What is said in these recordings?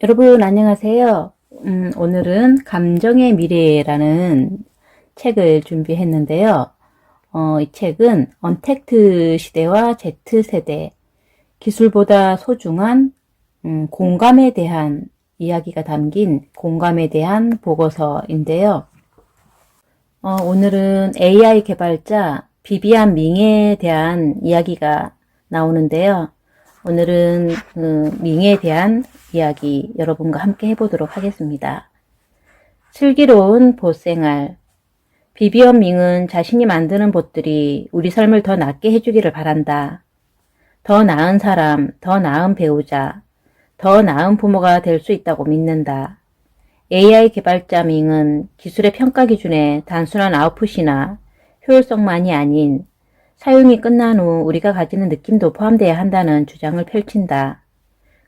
여러분 안녕하세요. 오늘은 감정의 미래라는 책을 준비했는데요. 이 책은 언택트 시대와 Z세대, 기술보다 소중한 공감에 대한 이야기가 담긴 공감에 대한 보고서인데요. 오늘은 AI 개발자 비비안 밍에 대한 이야기가 나오는데요. 오늘은 밍에 대한 이야기 여러분과 함께 해보도록 하겠습니다. 슬기로운 봇생활. 비비안 밍은 자신이 만드는 봇들이 우리 삶을 더 낫게 해주기를 바란다. 더 나은 사람, 더 나은 배우자, 더 나은 부모가 될 수 있다고 믿는다. AI 개발자 밍은 기술의 평가 기준에 단순한 아웃풋이나 효율성만이 아닌 사용이 끝난 후 우리가 가지는 느낌도 포함되어야 한다는 주장을 펼친다.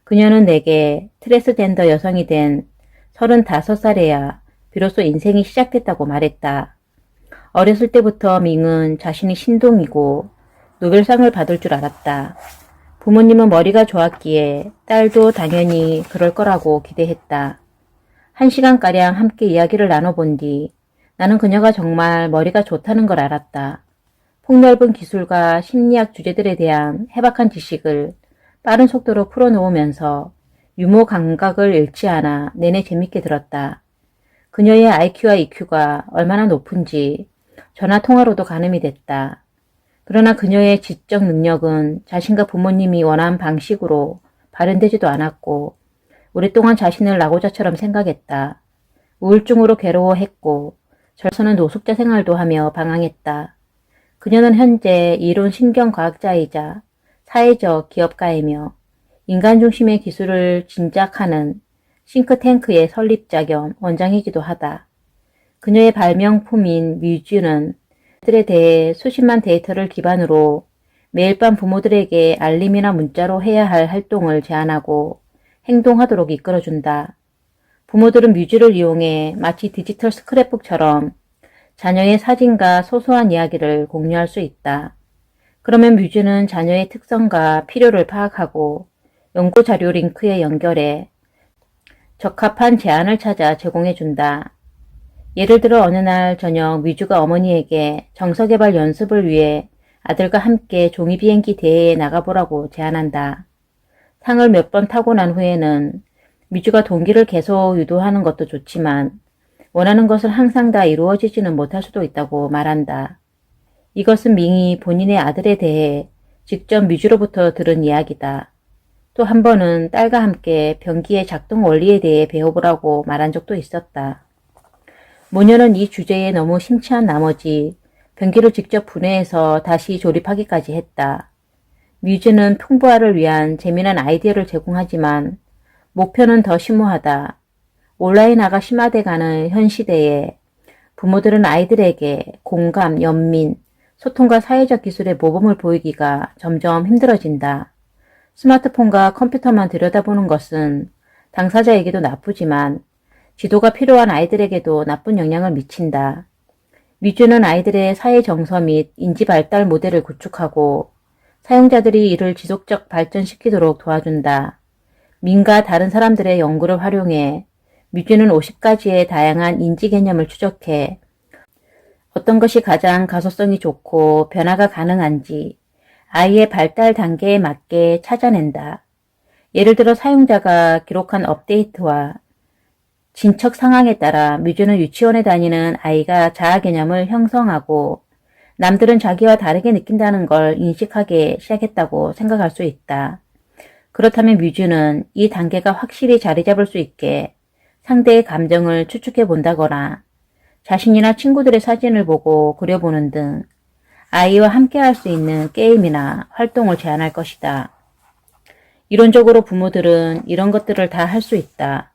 그녀는 내게 트랜스젠더 여성이 된 35살에야 비로소 인생이 시작됐다고 말했다. 어렸을 때부터 밍은 자신이 신동이고 노벨상을 받을 줄 알았다. 부모님은 머리가 좋았기에 딸도 당연히 그럴 거라고 기대했다. 1시간가량 함께 이야기를 나눠본 뒤 나는 그녀가 정말 머리가 좋다는 걸 알았다. 폭넓은 기술과 심리학 주제들에 대한 해박한 지식을 빠른 속도로 풀어놓으면서 유머 감각을 잃지 않아 내내 재밌게 들었다. 그녀의 IQ와 EQ가 얼마나 높은지 전화 통화로도 가늠이 됐다. 그러나 그녀의 지적 능력은 자신과 부모님이 원한 방식으로 발현되지도 않았고 오랫동안 자신을 낙오자처럼 생각했다. 우울증으로 괴로워했고 절서는 노숙자 생활도 하며 방황했다. 그녀는 현재 이론 신경과학자이자 사회적 기업가이며 인간 중심의 기술을 진작하는 싱크탱크의 설립자 겸 원장이기도 하다. 그녀의 발명품인 뮤즈는 들에 대해 수십만 데이터를 기반으로 매일 밤 부모들에게 알림이나 문자로 해야 할 활동을 제안하고 행동하도록 이끌어준다. 부모들은 뮤즈를 이용해 마치 디지털 스크랩북처럼 자녀의 사진과 소소한 이야기를 공유할 수 있다. 그러면 뮤즈는 자녀의 특성과 필요를 파악하고 연구 자료 링크에 연결해 적합한 제안을 찾아 제공해준다. 예를 들어 어느 날 저녁 뮤즈가 어머니에게 정서개발 연습을 위해 아들과 함께 종이비행기 대회에 나가보라고 제안한다. 상을 몇 번 타고 난 후에는 뮤즈가 동기를 계속 유도하는 것도 좋지만 원하는 것을 항상 다 이루어지지는 못할 수도 있다고 말한다. 이것은 밍이 본인의 아들에 대해 직접 뮤즈로부터 들은 이야기다. 또 한 번은 딸과 함께 변기의 작동 원리에 대해 배워보라고 말한 적도 있었다. 모녀는 이 주제에 너무 심취한 나머지 변기를 직접 분해해서 다시 조립하기까지 했다. 뮤즈는 풍부화를 위한 재미난 아이디어를 제공하지만 목표는 더 심오하다. 온라인화가 심화돼가는 현 시대에 부모들은 아이들에게 공감, 연민, 소통과 사회적 기술의 모범을 보이기가 점점 힘들어진다. 스마트폰과 컴퓨터만 들여다보는 것은 당사자에게도 나쁘지만 지도가 필요한 아이들에게도 나쁜 영향을 미친다. 뮤즈는 아이들의 사회 정서 및 인지 발달 모델을 구축하고 사용자들이 이를 지속적 발전시키도록 도와준다. 밍과 다른 사람들의 연구를 활용해 뮤즈는 50가지의 다양한 인지 개념을 추적해 어떤 것이 가장 가소성이 좋고 변화가 가능한지 아이의 발달 단계에 맞게 찾아낸다. 예를 들어 사용자가 기록한 업데이트와 진척 상황에 따라 뮤즈는 유치원에 다니는 아이가 자아 개념을 형성하고 남들은 자기와 다르게 느낀다는 걸 인식하기 시작했다고 생각할 수 있다. 그렇다면 뮤즈는 이 단계가 확실히 자리 잡을 수 있게 상대의 감정을 추측해 본다거나 자신이나 친구들의 사진을 보고 그려보는 등 아이와 함께 할 수 있는 게임이나 활동을 제안할 것이다. 이론적으로 부모들은 이런 것들을 다 할 수 있다.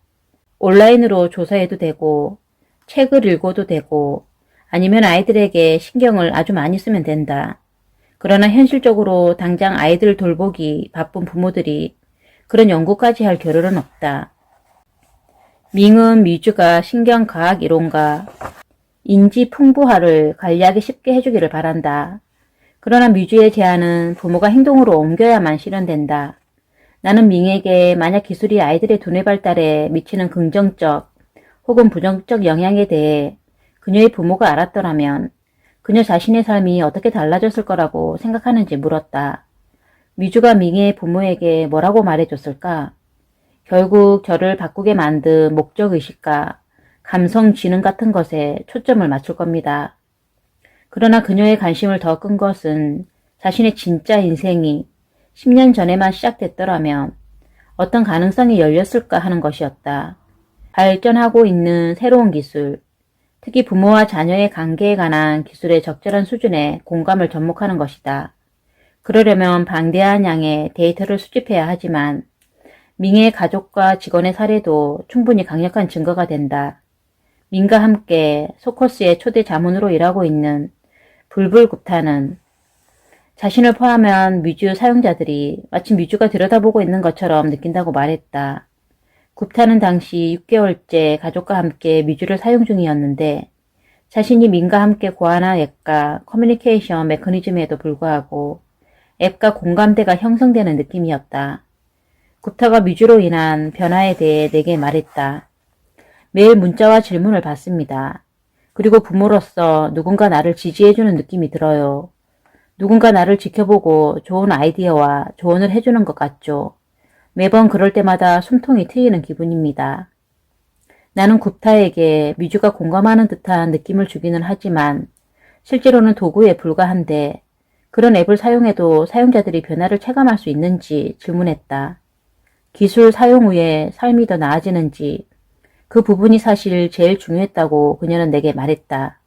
온라인으로 조사해도 되고 책을 읽어도 되고 아니면 아이들에게 신경을 아주 많이 쓰면 된다. 그러나 현실적으로 당장 아이들 돌보기 바쁜 부모들이 그런 연구까지 할 겨를은 없다. 밍은 뮤즈가 신경과학 이론과 인지 풍부화를 관리하기 쉽게 해주기를 바란다. 그러나 뮤즈의 제안은 부모가 행동으로 옮겨야만 실현된다. 나는 밍에게 만약 기술이 아이들의 두뇌 발달에 미치는 긍정적 혹은 부정적 영향에 대해 그녀의 부모가 알았더라면 그녀 자신의 삶이 어떻게 달라졌을 거라고 생각하는지 물었다. 미주가 밍의 부모에게 뭐라고 말해줬을까? 결국 저를 바꾸게 만든 목적의식과 감성 지능 같은 것에 초점을 맞출 겁니다. 그러나 그녀의 관심을 더 끈 것은 자신의 진짜 인생이 10년 전에만 시작됐더라면 어떤 가능성이 열렸을까 하는 것이었다. 발전하고 있는 새로운 기술, 특히 부모와 자녀의 관계에 관한 기술의 적절한 수준에 공감을 접목하는 것이다. 그러려면 방대한 양의 데이터를 수집해야 하지만 밍의 가족과 직원의 사례도 충분히 강력한 증거가 된다. 밍과 함께 소커스의 초대 자문으로 일하고 있는 불불 굽타는 자신을 포함한 뮤즈 사용자들이 마치 뮤즈가 들여다보고 있는 것처럼 느낀다고 말했다. 굽타는 당시 6개월째 가족과 함께 뮤즈를 사용 중이었는데 자신이 밍과 함께 고안한 앱과 커뮤니케이션 메커니즘에도 불구하고 앱과 공감대가 형성되는 느낌이었다. 굽타가 뮤즈로 인한 변화에 대해 내게 말했다. 매일 문자와 질문을 받습니다. 그리고 부모로서 누군가 나를 지지해주는 느낌이 들어요. 누군가 나를 지켜보고 좋은 아이디어와 조언을 해주는 것 같죠. 매번 그럴 때마다 숨통이 트이는 기분입니다. 나는 굽타에게 뮤즈가 공감하는 듯한 느낌을 주기는 하지만 실제로는 도구에 불과한데 그런 앱을 사용해도 사용자들이 변화를 체감할 수 있는지 질문했다. 기술 사용 후에 삶이 더 나아지는지 그 부분이 사실 제일 중요했다고 그녀는 내게 말했다.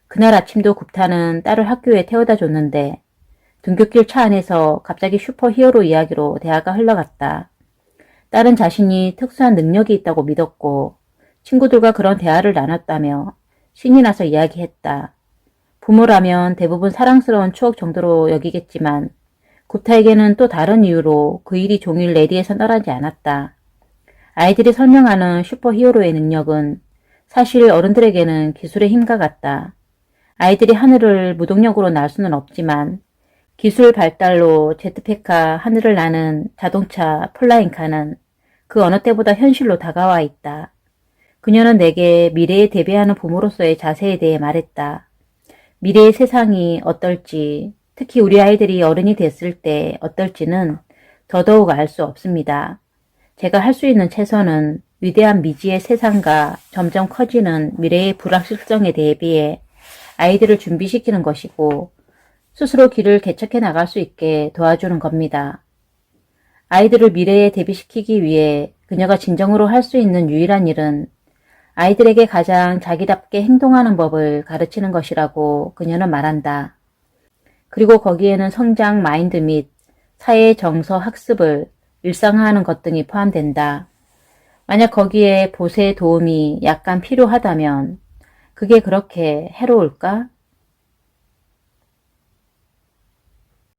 그날 아침도 굽타는 딸을 학교에 태워다 줬는데 등굣길 차 안에서 갑자기 슈퍼히어로 이야기로 대화가 흘러갔다. 딸은 자신이 특수한 능력이 있다고 믿었고 친구들과 그런 대화를 나눴다며 신이 나서 이야기했다. 부모라면 대부분 사랑스러운 추억 정도로 여기겠지만 굽타에게는 또 다른 이유로 그 일이 종일 레디에서 떠나지 않았다. 아이들이 설명하는 슈퍼히어로의 능력은 사실 어른들에게는 기술의 힘과 같다. 아이들이 하늘을 무동력으로 날 수는 없지만 기술 발달로 제트팩과 하늘을 나는 자동차 플라잉카는 그 어느 때보다 현실로 다가와 있다. 그녀는 내게 미래에 대비하는 부모로서의 자세에 대해 말했다. 미래의 세상이 어떨지, 특히 우리 아이들이 어른이 됐을 때 어떨지는 더더욱 알 수 없습니다. 제가 할 수 있는 최선은 위대한 미지의 세상과 점점 커지는 미래의 불확실성에 대비해 아이들을 준비시키는 것이고 스스로 길을 개척해 나갈 수 있게 도와주는 겁니다. 아이들을 미래에 대비시키기 위해 그녀가 진정으로 할 수 있는 유일한 일은 아이들에게 가장 자기답게 행동하는 법을 가르치는 것이라고 그녀는 말한다. 그리고 거기에는 성장 마인드 및 사회 정서 학습을 일상화하는 것 등이 포함된다. 만약 거기에 보세의 도움이 약간 필요하다면 그게 그렇게 해로울까?